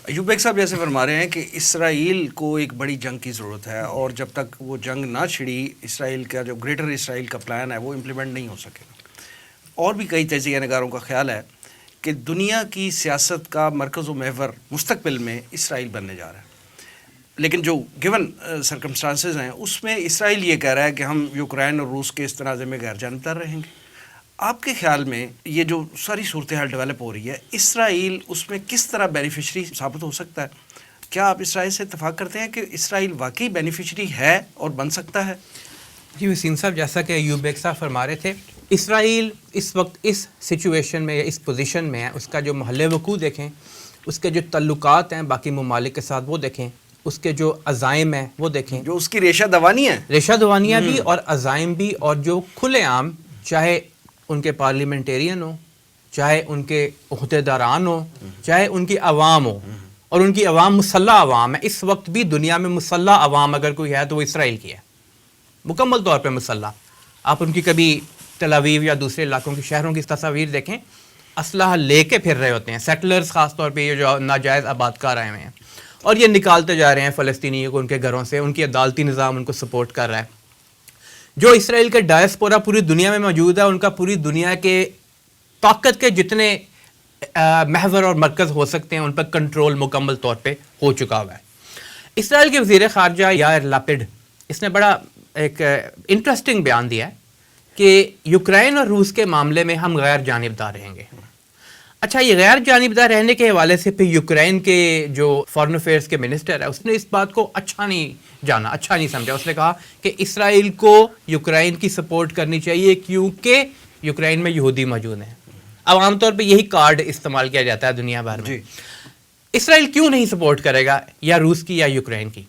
Ayub bag صاحب جیسے فرما رہے ہیں کہ اسرائیل کو ایک بڑی جنگ کی ضرورت ہے، اور جب تک وہ جنگ نہ چھڑی اسرائیل کا جو گریٹر اسرائیل کا پلان ہے وہ امپلیمنٹ نہیں ہو سکے گا۔ اور بھی کئی تجزیہ نگاروں کا خیال ہے کہ دنیا کی سیاست کا مرکز و محور مستقبل میں اسرائیل بننے جا رہا ہے، لیکن جو گیون سرکمسٹانسز ہیں اس میں اسرائیل یہ کہہ رہا ہے کہ ہم یوکرین اور روس کے اس تنازع میں غیر جانبدار رہیں گے۔ آپ کے خیال میں یہ جو ساری صورتحال ڈیولپ ہو رہی ہے، اسرائیل اس میں کس طرح بینیفیشری ثابت ہو سکتا ہے؟ کیا آپ اسرائیل سے اتفاق کرتے ہیں کہ اسرائیل واقعی بینیفیشری ہے اور بن سکتا ہے؟ جی وسیم صاحب، جیسا کہ ایوب بیگ صاحب فرما رہے تھے، اسرائیل اس وقت اس سچویشن میں یا اس پوزیشن میں ہے، اس کا جو محل وقوع دیکھیں، اس کے جو تعلقات ہیں باقی ممالک کے ساتھ وہ دیکھیں، اس کے جو عزائم ہیں وہ دیکھیں، جو اس کی ریشہ دوانی ہے، ریشہ دوانیاں بھی اور عزائم بھی، اور جو کھلے عام چاہے ان کے پارلیمنٹیرین ہو، چاہے ان کے عہدیداران ہو، چاہے ان کی عوام ہو، اور ان کی عوام مسلح عوام ہے۔ اس وقت بھی دنیا میں مسلح عوام اگر کوئی ہے تو وہ اسرائیل کی ہے، مکمل طور پہ مسلح۔ آپ ان کی کبھی تل اویو یا دوسرے علاقوں کے شہروں کی تصاویر دیکھیں، اسلحہ لے کے پھر رہے ہوتے ہیں سیٹلرز، خاص طور پہ یہ جو ناجائز آباد کار آئے ہوئے ہیں، اور یہ نکالتے جا رہے ہیں فلسطینیوں کو ان کے گھروں سے، ان کی عدالتی نظام ان کو سپورٹ کر رہا ہے۔ جو اسرائیل کے ڈائسپورا پوری دنیا میں موجود ہے، ان کا پوری دنیا کے طاقت کے جتنے محور اور مرکز ہو سکتے ہیں ان پر کنٹرول مکمل طور پہ ہو چکا ہوا ہے۔ اسرائیل کے وزیر خارجہ یائر لاپڈ، اس نے بڑا ایک انٹرسٹنگ بیان دیا ہے کہ یوکرین اور روس کے معاملے میں ہم غیر جانبدار رہیں گے۔ اچھا، یہ غیر جانبدار رہنے کے حوالے سے پھر یوکرین کے جو فارن افیئرس کے منسٹر ہے اس نے اس بات کو اچھا نہیں جانا، اچھا نہیں سمجھا۔ اس نے کہا کہ اسرائیل کو یوکرین کی سپورٹ کرنی چاہیے کیونکہ یوکرین میں یہودی موجود ہیں۔ اب عام طور پہ یہی کارڈ استعمال کیا جاتا ہے دنیا بھر میں۔ اسرائیل کیوں نہیں سپورٹ کرے گا، یا روس کی یا یوکرین کی؟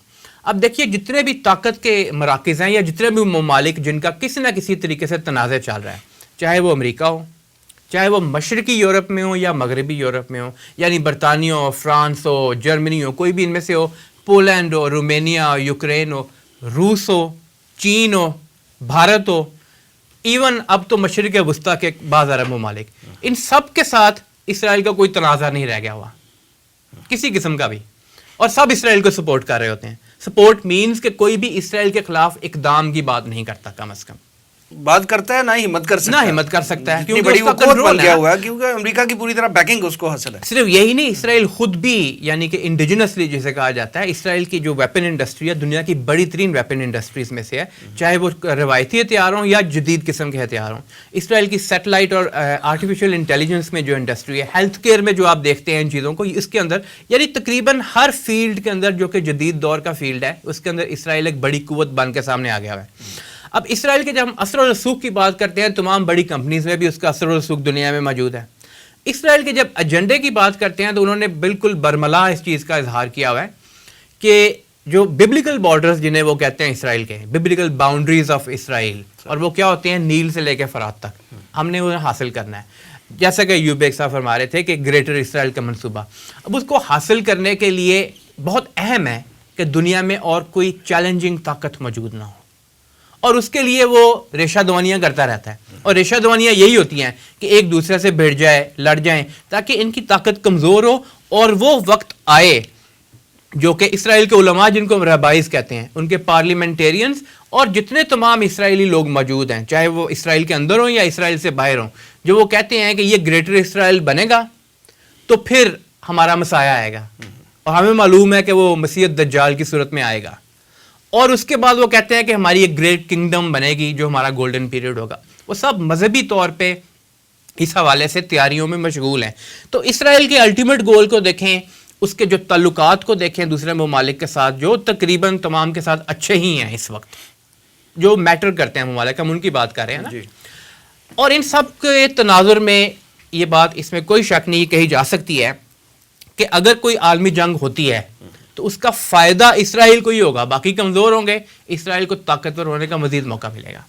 اب دیکھیے، جتنے بھی طاقت کے مراکز ہیں یا جتنے بھی ممالک جن کا کسی نہ کسی طریقے سے تنازع چل رہا ہے، چاہے وہ امریکہ ہو، چاہے وہ مشرقی یورپ میں ہو یا مغربی یورپ میں ہو، یعنی برطانیہ ہو، فرانس ہو، جرمنی ہو، کوئی بھی ان میں سے ہو، پولینڈ ہو، رومینیا ہو، یوکرین ہو، روس ہو، چین ہو، بھارت ہو، ایون اب تو مشرق وسطیٰ کے بعض عرب ممالک، ان سب کے ساتھ اسرائیل کا کوئی تنازع نہیں رہ گیا ہوا کسی قسم کا بھی، اور سب اسرائیل کو سپورٹ کر رہے ہوتے ہیں۔ سپورٹ مینز کہ کوئی بھی اسرائیل کے خلاف اقدام کی بات نہیں کرتا، کم از کم بات کرتا ہے، نہ ہمت کر سکتا ہے، نہ ہمت کر سکتا ہے، کیونکہ بڑی وہ قوت بن گیا ہوا ہے، کیونکہ امریکہ کی پوری طرح بیکنگ اس کو حاصل ہے۔ صرف یہی نہیں، اسرائیل خود بھی یعنی کہ انڈیجنسلی جسے کہا جاتا ہے، اسرائیل کی جو ویپن انڈسٹری ہے دنیا کی بڑی ترین ویپن انڈسٹریز میں سے ہے، چاہے وہ روایتی ہتھیار ہوں یا جدید قسم کے ہتھیار ہوں۔ اسرائیل کی سیٹلائٹ اور آرٹیفیشل انٹیلیجنس میں جو انڈسٹری ہے، ہیلتھ کیئر میں جو آپ دیکھتے ہیں ان چیزوں کو، اس کے اندر یعنی تقریباً ہر فیلڈ کے اندر جو کہ جدید دور کا فیلڈ ہے اس کے اندر اسرائیل ایک بڑی قوت بن کے سامنے آ گیا ہے۔ اب اسرائیل کے جب ہم اثر و رسوخ کی بات کرتے ہیں، تمام بڑی کمپنیز میں بھی اس کا اثر و رسوخ دنیا میں موجود ہے۔ اسرائیل کے جب ایجنڈے کی بات کرتے ہیں تو انہوں نے بالکل برملا اس چیز کا اظہار کیا ہوا ہے کہ جو ببلیکل بارڈرز جنہیں وہ کہتے ہیں اسرائیل کے، ببلیکل باؤنڈریز آف اسرائیل، اور وہ کیا ہوتے ہیں، نیل سے لے کے فرات تک، ہم نے انہیں حاصل کرنا ہے۔ جیسا کہ ایوب بیگ صاحب فرما رہے تھے کہ گریٹر اسرائیل کا منصوبہ، اب اس کو حاصل کرنے کے لیے بہت اہم ہے کہ دنیا میں اور کوئی چیلنجنگ طاقت موجود نہ ہو، اور اس کے لیے وہ ریشہ دوانیاں کرتا رہتا ہے، اور ریشہ دوانیاں یہی ہوتی ہیں کہ ایک دوسرے سے بھیڑ جائے، لڑ جائیں، تاکہ ان کی طاقت کمزور ہو، اور وہ وقت آئے جو کہ اسرائیل کے علماء جن کو رہبائز کہتے ہیں، ان کے پارلیمنٹیرینز اور جتنے تمام اسرائیلی لوگ موجود ہیں، چاہے وہ اسرائیل کے اندر ہوں یا اسرائیل سے باہر ہوں، جو وہ کہتے ہیں کہ یہ گریٹر اسرائیل بنے گا تو پھر ہمارا مسیح آئے گا، اور ہمیں معلوم ہے کہ وہ مسیح دجال کی صورت میں آئے گا، اور اس کے بعد وہ کہتے ہیں کہ ہماری ایک گریٹ کنگڈم بنے گی جو ہمارا گولڈن پیریڈ ہوگا۔ وہ سب مذہبی طور پہ اس حوالے سے تیاریوں میں مشغول ہیں۔ تو اسرائیل کے الٹیمیٹ گول کو دیکھیں، اس کے جو تعلقات کو دیکھیں دوسرے ممالک کے ساتھ، جو تقریباً تمام کے ساتھ اچھے ہی ہیں اس وقت، جو میٹر کرتے ہیں ممالک، ہم ان کی بات کر رہے ہیں نا۔ اور ان سب کے تناظر میں یہ بات، اس میں کوئی شک نہیں کہی جا سکتی ہے کہ اگر کوئی عالمی جنگ ہوتی ہے تو اس کا فائدہ اسرائیل کو ہی ہوگا، باقی کمزور ہوں گے، اسرائیل کو طاقتور ہونے کا مزید موقع ملے گا۔